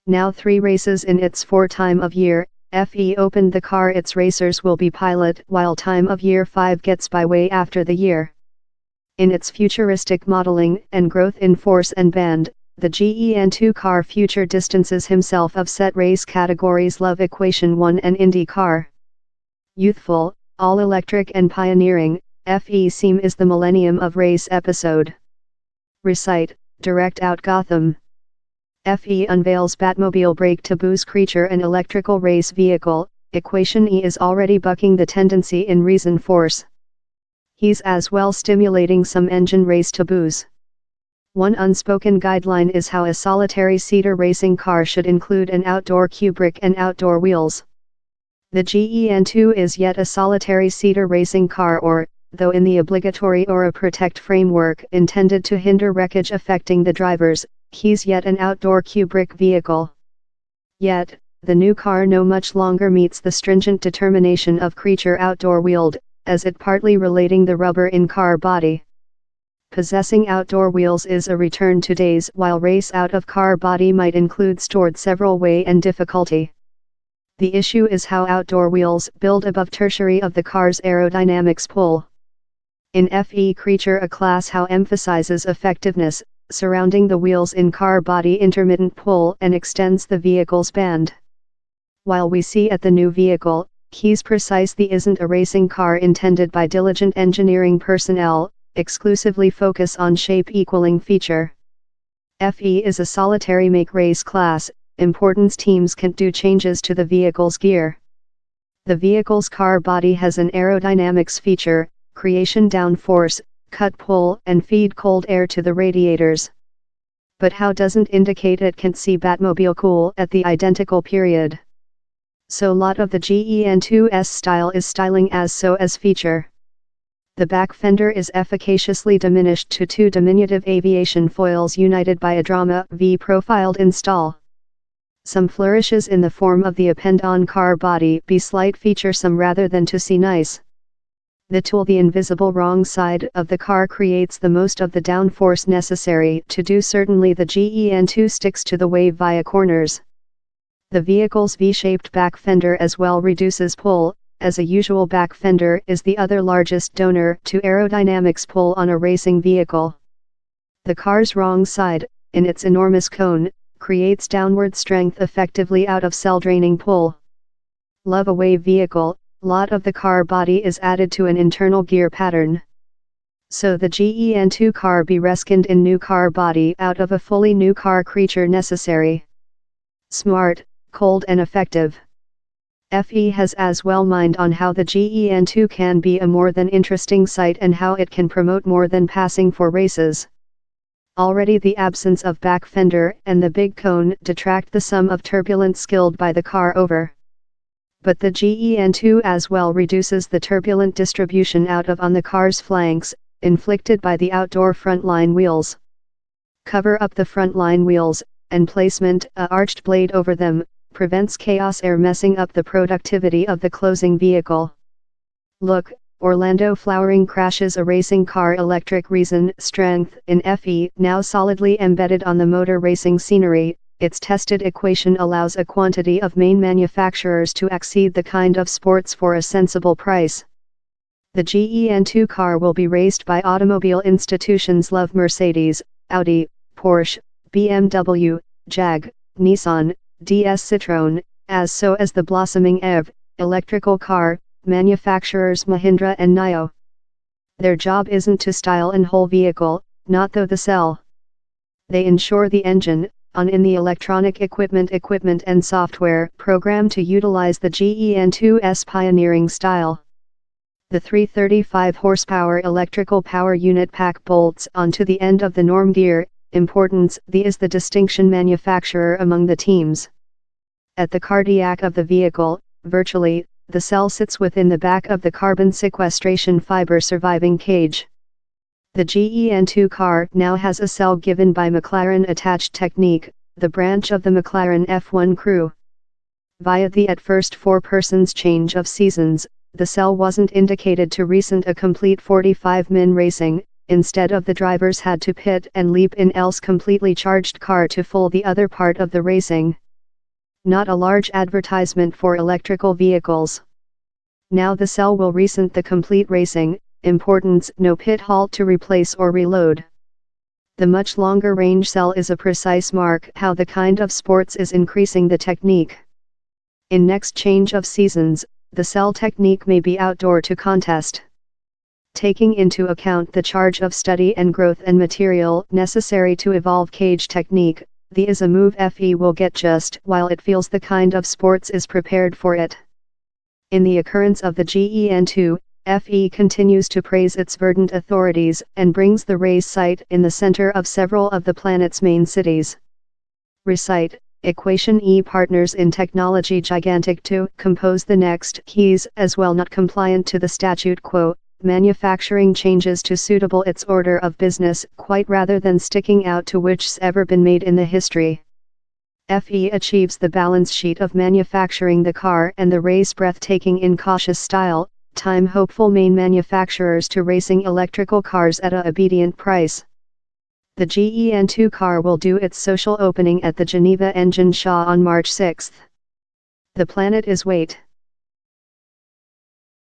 Now 3 races in its 4th time of year, FE opened the car its racers will be pilot while time of year 5 gets by way after the year. In its futuristic modeling and growth in force and band, the GEN2 car future distances himself of set race categories Love Equation 1 and Indy car. Youthful, all-electric and pioneering, FE Seam is the millennium of race episode. Recite, direct out Gotham. FE unveils Batmobile break to boost creature and electrical race vehicle. Equation E is already bucking the tendency in reason force. He's as well stimulating some engine race taboos. One unspoken guideline is how a solitary seater racing car should include an outdoor cubric and outdoor wheels. The GEN2 is yet a solitary seater racing car or, though in the obligatory or a protect framework intended to hinder wreckage affecting the drivers, he's yet an outdoor cubric vehicle. Yet, the new car no much longer meets the stringent determination of creature outdoor wheeled, as it partly relating the rubber in car body. Possessing outdoor wheels is a return to days while race out of car body might include stored several way and difficulty. The issue is how outdoor wheels build above tertiary of the car's aerodynamics pull. In FE Creature a class how emphasizes effectiveness, surrounding the wheels in car body intermittent pull and extends the vehicle's band. While we see at the new vehicle, he's precise the isn't a racing car intended by diligent engineering personnel, exclusively focus on shape equaling feature. FE is a solitary make race class, importance teams can't do changes to the vehicle's gear. The vehicle's car body has an aerodynamics feature, creation downforce, cut pull and feed cold air to the radiators. But how doesn't indicate it can't see Batmobile cool at the identical period. So lot of the GEN2's style is styling as so as feature. The back fender is efficaciously diminished to 2 diminutive aviation foils united by a drama V profiled install. Some flourishes in the form of the append-on car body be slight feature some rather than to see nice. The tool the invisible wrong side of the car creates the most of the downforce necessary to do certainly the GEN2 sticks to the wave via corners. The vehicle's V-shaped back fender as well reduces pull, as a usual back fender is the other largest donor to aerodynamics pull on a racing vehicle. The car's wrong side, in its enormous cone, creates downward strength effectively out of cell draining pull. Love a wave vehicle, lot of the car body is added to an internal gear pattern. So the GEN2 car be reskined in new car body out of a fully new car creature necessary. Smart, cold and effective. FE has as well mind on how the GEN2 can be a more than interesting sight and how it can promote more than passing for races. Already the absence of back fender and the big cone detract the sum of turbulence skilled by the car over. But the GEN2 as well reduces the turbulent distribution out of on the car's flanks, inflicted by the outdoor frontline wheels. Cover up the frontline wheels, and placement a arched blade over them, prevents chaos air messing up the productivity of the closing vehicle. Look, Orlando flowering crashes a racing car electric reason strength in FE now solidly embedded on the motor racing scenery. Its tested equation allows a quantity of main manufacturers to exceed the kind of sports for a sensible price. The GEN2 car will be raced by automobile institutions Love Mercedes, Audi, Porsche, BMW, Jag, Nissan, DS Citroën, as so as the blossoming EV, electrical car, manufacturers Mahindra and NIO. Their job isn't to style an whole vehicle, not though the cell. They ensure the engine, in the electronic equipment and software programmed to utilize the GEN2's pioneering style. The 335 horsepower electrical power unit pack bolts onto the end of the norm gear. Importance: the is the distinction manufacturer among the teams. At the cardiac of the vehicle, virtually, the cell sits within the back of the carbon sequestration fiber surviving cage. The GEN2 car now has a cell given by McLaren Attached Technique, the branch of the McLaren F1 crew. Via the at first 4 persons change of seasons, the cell wasn't indicated to recent a complete 45 min racing. Instead of the drivers had to pit and leap in else completely charged car to full the other part of the racing. not a large advertisement for electrical vehicles. Now the cell will resent the complete racing, importance no pit halt to replace or reload. The much longer range cell is a precise mark how the kind of sports is increasing the technique. In next change of seasons, the cell technique may be outdoor to contest. Taking into account the charge of study and growth and material necessary to evolve cage technique, the is a move FE will get just while it feels the kind of sports is prepared for it. In the occurrence of the Gen2, FE continues to praise its verdant authorities and brings the race site in the center of several of the planet's main cities. Recite, Equation E partners in technology gigantic to compose the next keys as well not compliant to the statute quo, manufacturing changes to suitable its order of business quite rather than sticking out to which's ever been made in the history. FE achieves the balance sheet of manufacturing the car and the race breathtaking in cautious style, time hopeful main manufacturers to racing electrical cars at a obedient price. The Gen2 car will do its social opening at the Geneva Engine Show on March 6. The planet is wait.